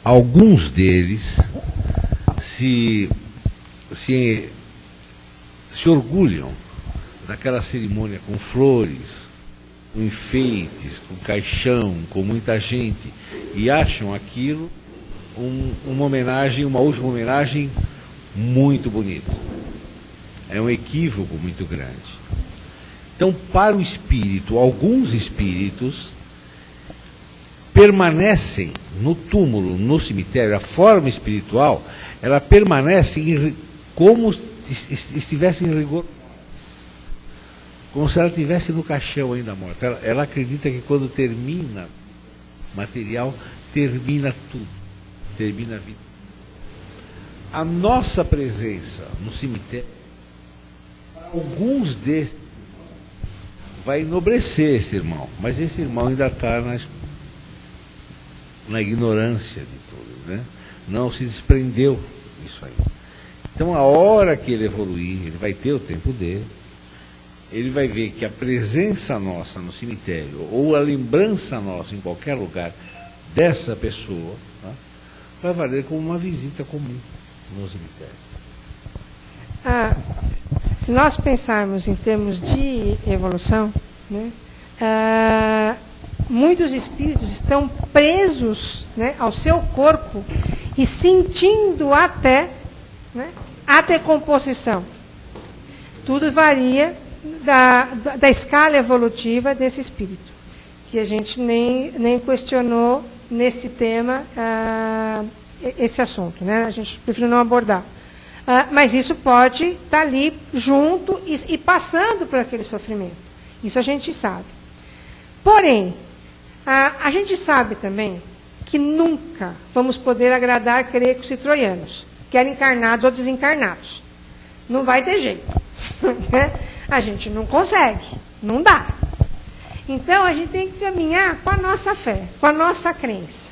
alguns deles se orgulham daquela cerimônia com flores, com enfeites, com caixão, com muita gente, e acham aquilo uma homenagem, uma última homenagem muito bonita. É um equívoco muito grande. Então, para o espírito, alguns espíritos permanecem no túmulo, no cemitério, a forma espiritual, ela permanece como estivesse em rigor. como se ela estivesse no caixão ainda morta. Ela acredita que quando termina o material, termina tudo, termina a vida. A nossa presença no cemitério, alguns desses, vai enobrecer esse irmão, mas esse irmão ainda está na ignorância de tudo, né? Não se desprendeu disso aí. Então, a hora que ele evoluir, ele vai ter o tempo dele, ele vai ver que a presença nossa no cemitério, ou a lembrança nossa em qualquer lugar dessa pessoa, tá, vai valer como uma visita comum no cemitério. Se nós pensarmos em termos de evolução, né, muitos espíritos estão presos, né, ao seu corpo e sentindo até, né, a decomposição. Tudo varia da escala evolutiva desse espírito, que a gente nem questionou nesse tema esse assunto, né? A gente prefere não abordar. Mas isso pode estar ali junto e passando por aquele sofrimento. Isso a gente sabe. Porém, a gente sabe também que nunca vamos poder agradar gregos e troianos, quer encarnados ou desencarnados. Não vai ter jeito. Né? A gente não consegue, não dá. Então, a gente tem que caminhar com a nossa fé, com a nossa crença.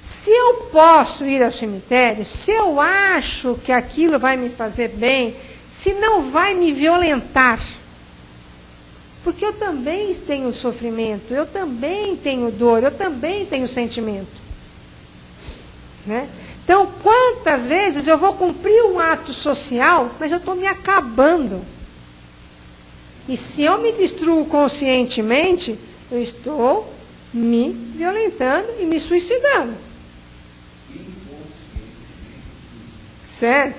Se eu posso ir ao cemitério, se eu acho que aquilo vai me fazer bem, se não vai me violentar, porque eu também tenho sofrimento, eu também tenho dor, eu também tenho sentimento. Né? Então, quantas vezes eu vou cumprir um ato social, mas eu estou me acabando. E se eu me destruo conscientemente, eu estou me violentando e me suicidando. Certo?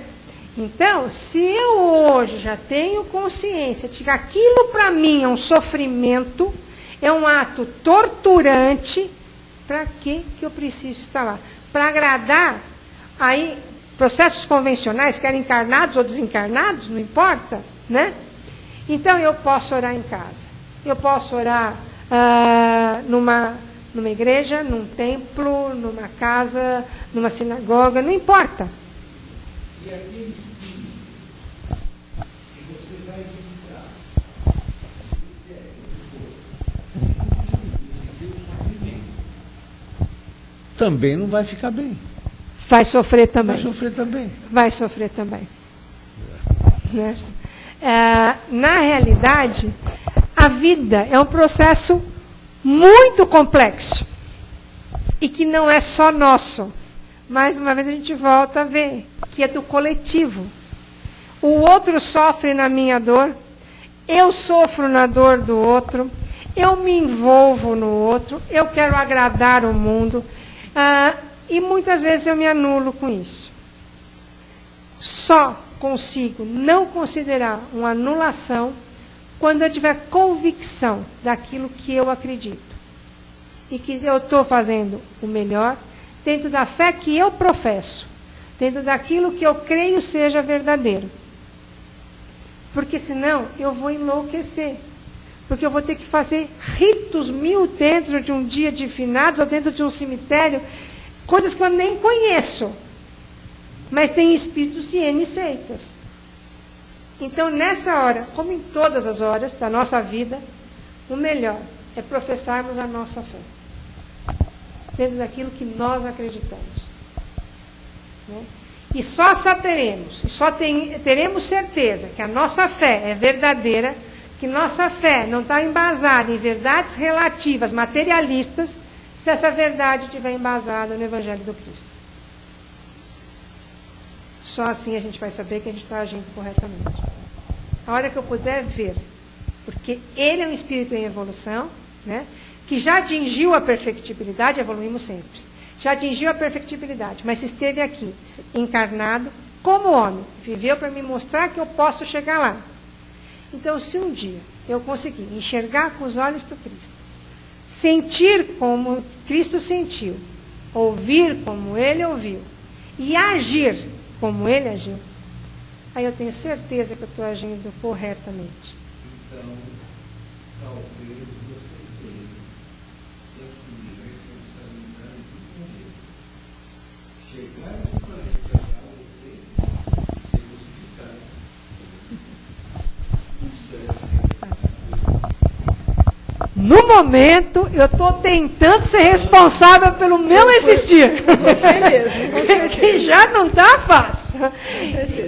Então, se eu hoje já tenho consciência de que aquilo para mim é um sofrimento, é um ato torturante, para que eu preciso estar lá? Para agradar aí processos convencionais, quer encarnados ou desencarnados, não importa, né? Então, eu posso orar em casa. Eu posso orar numa igreja, num templo, numa casa, numa sinagoga, não importa. E aquele espírito que você vai visitar, também não vai ficar bem. Vai sofrer também. Vai sofrer também. Vai sofrer também. Né? Na realidade, a vida é um processo muito complexo e que não é só nosso. Mais uma vez a gente volta a ver que é do coletivo. O outro sofre na minha dor, eu sofro na dor do outro, eu me envolvo no outro, eu quero agradar o mundo, e muitas vezes eu me anulo com isso. Só consigo não considerar uma anulação quando eu tiver convicção daquilo que eu acredito. E que eu estou fazendo o melhor dentro da fé que eu professo, dentro daquilo que eu creio seja verdadeiro. Porque senão eu vou enlouquecer. Porque eu vou ter que fazer ritos mil dentro de um dia de finados ou dentro de um cemitério, coisas que eu nem conheço. Mas tem espíritos e N seitas. Então, nessa hora, como em todas as horas da nossa vida, o melhor é professarmos a nossa fé. Dentro daquilo que nós acreditamos. Né? E só saberemos, teremos certeza que a nossa fé é verdadeira, que nossa fé não está embasada em verdades relativas, materialistas, se essa verdade estiver embasada no Evangelho do Cristo. Só assim a gente vai saber que a gente está agindo corretamente. A hora que eu puder ver, porque ele é um espírito em evolução, né, que já atingiu a perfectibilidade, evoluímos sempre, já atingiu a perfectibilidade, mas esteve aqui, encarnado, como homem, viveu para me mostrar que eu posso chegar lá. Então, se um dia eu conseguir enxergar com os olhos do Cristo, sentir como Cristo sentiu, ouvir como Ele ouviu, e agir como Ele agiu, aí eu tenho certeza que eu estou agindo corretamente. No momento, eu estou tentando ser responsável pelo meu existir. Você mesmo, que já não está fácil.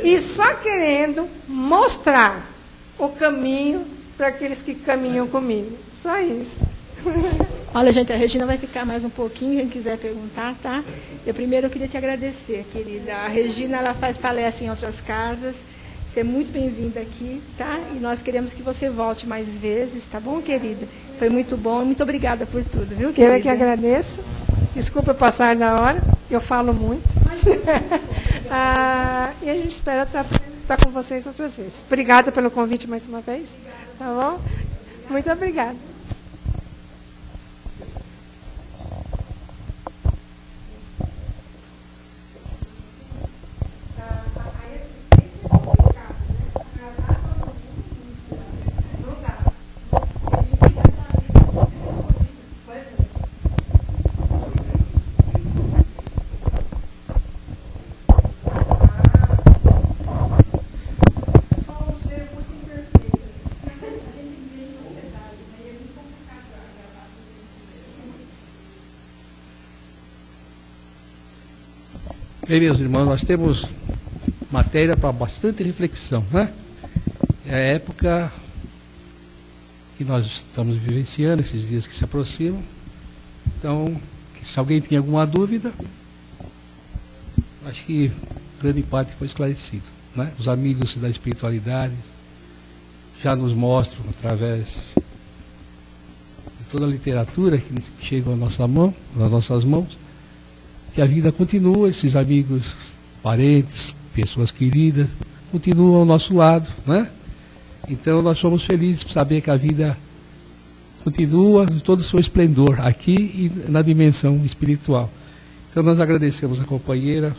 E só querendo mostrar o caminho para aqueles que caminham comigo. Só isso. Olha, gente, a Regina vai ficar mais um pouquinho, quem quiser perguntar, tá? Primeiro eu queria te agradecer, querida. A Regina, ela faz palestra em outras casas. Você é muito bem-vinda aqui, tá? E nós queremos que você volte mais vezes, tá bom, querida? Foi muito bom, muito obrigada por tudo, viu, querida? Eu é que agradeço. Desculpa passar da hora, eu falo muito. E a gente espera estar com vocês outras vezes. Obrigada pelo convite mais uma vez, tá bom? Muito obrigada. Bem, meus irmãos, nós temos matéria para bastante reflexão, né? É a época que nós estamos vivenciando, esses dias que se aproximam. Então, se alguém tem alguma dúvida, acho que grande parte foi esclarecido, né? Os amigos da espiritualidade já nos mostram, através de toda a literatura que chega à nossa mão, nas nossas mãos, que a vida continua, esses amigos, parentes, pessoas queridas, continuam ao nosso lado, né? Então nós somos felizes por saber que a vida continua em todo o seu esplendor, aqui e na dimensão espiritual. Então nós agradecemos a companheira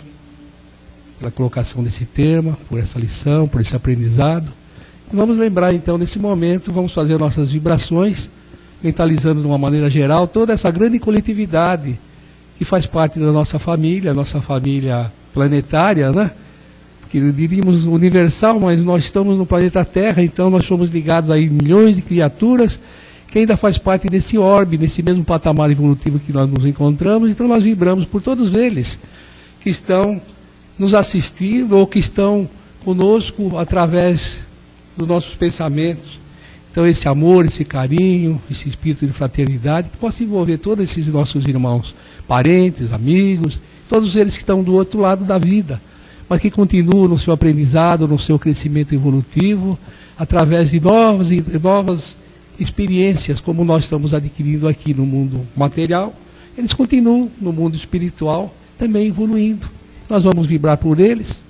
pela colocação desse tema, por essa lição, por esse aprendizado. E vamos lembrar então, nesse momento, vamos fazer nossas vibrações, mentalizando de uma maneira geral toda essa grande coletividade que faz parte da nossa família planetária, né? Que diríamos universal, mas nós estamos no planeta Terra, então nós somos ligados a milhões de criaturas que ainda faz parte desse orbe, nesse mesmo patamar evolutivo que nós nos encontramos. Então nós vibramos por todos eles que estão nos assistindo ou que estão conosco através dos nossos pensamentos. Então esse amor, esse carinho, esse espírito de fraternidade que possa envolver todos esses nossos irmãos, parentes, amigos, todos eles que estão do outro lado da vida, mas que continuam no seu aprendizado, no seu crescimento evolutivo, através de novas experiências, como nós estamos adquirindo aqui no mundo material. Eles continuam no mundo espiritual também evoluindo. Nós vamos vibrar por eles,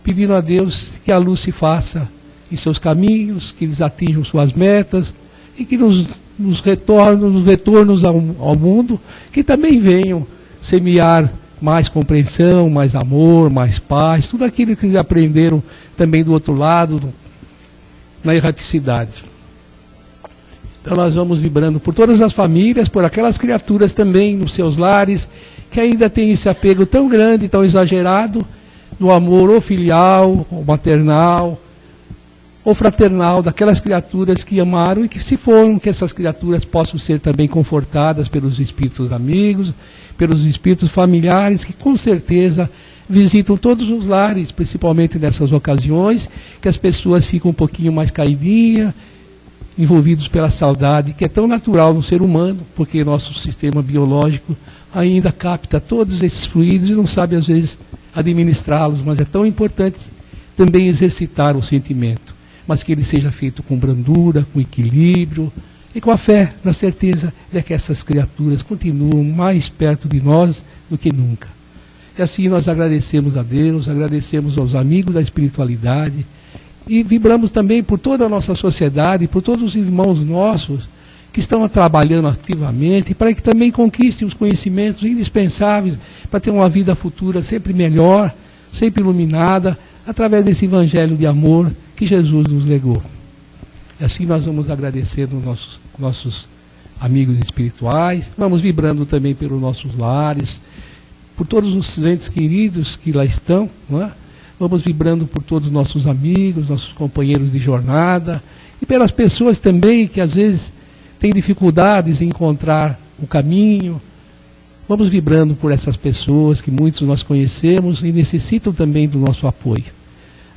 pedindo a Deus que a luz se faça em seus caminhos, que eles atinjam suas metas e que nos retornos ao mundo, que também venham semear mais compreensão, mais amor, mais paz, tudo aquilo que eles aprenderam também do outro lado, na erraticidade. Então nós vamos vibrando por todas as famílias, por aquelas criaturas também nos seus lares, que ainda têm esse apego tão grande, tão exagerado, do amor ou filial, ou maternal, ou fraternal, daquelas criaturas que amaram e que se foram, que essas criaturas possam ser também confortadas pelos espíritos amigos, pelos espíritos familiares, que com certeza visitam todos os lares, principalmente nessas ocasiões, que as pessoas ficam um pouquinho mais caidinhas, envolvidos pela saudade, que é tão natural no ser humano, porque nosso sistema biológico ainda capta todos esses fluidos e não sabe às vezes administrá-los, mas é tão importante também exercitar o sentimento, mas que ele seja feito com brandura, com equilíbrio e com a fé, na certeza de que essas criaturas continuam mais perto de nós do que nunca. E assim nós agradecemos a Deus, agradecemos aos amigos da espiritualidade e vibramos também por toda a nossa sociedade, por todos os irmãos nossos que estão trabalhando ativamente para que também conquistem os conhecimentos indispensáveis para ter uma vida futura sempre melhor, sempre iluminada, através desse evangelho de amor que Jesus nos legou. E assim nós vamos agradecendo nossos amigos espirituais, vamos vibrando também pelos nossos lares, por todos os entes queridos que lá estão, não é? Vamos vibrando por todos os nossos amigos, nossos companheiros de jornada, e pelas pessoas também que às vezes têm dificuldades em encontrar o caminho. Vamos vibrando por essas pessoas que muitos nós conhecemos e necessitam também do nosso apoio.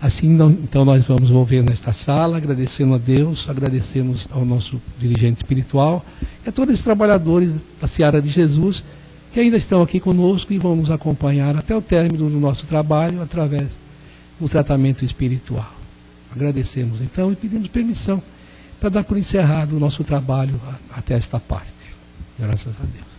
Assim, então nós vamos volver nesta sala, agradecendo a Deus, agradecemos ao nosso dirigente espiritual e a todos os trabalhadores da Seara de Jesus que ainda estão aqui conosco e vão nos acompanhar até o término do nosso trabalho através do tratamento espiritual. Agradecemos então e pedimos permissão para dar por encerrado o nosso trabalho até esta parte. Graças a Deus.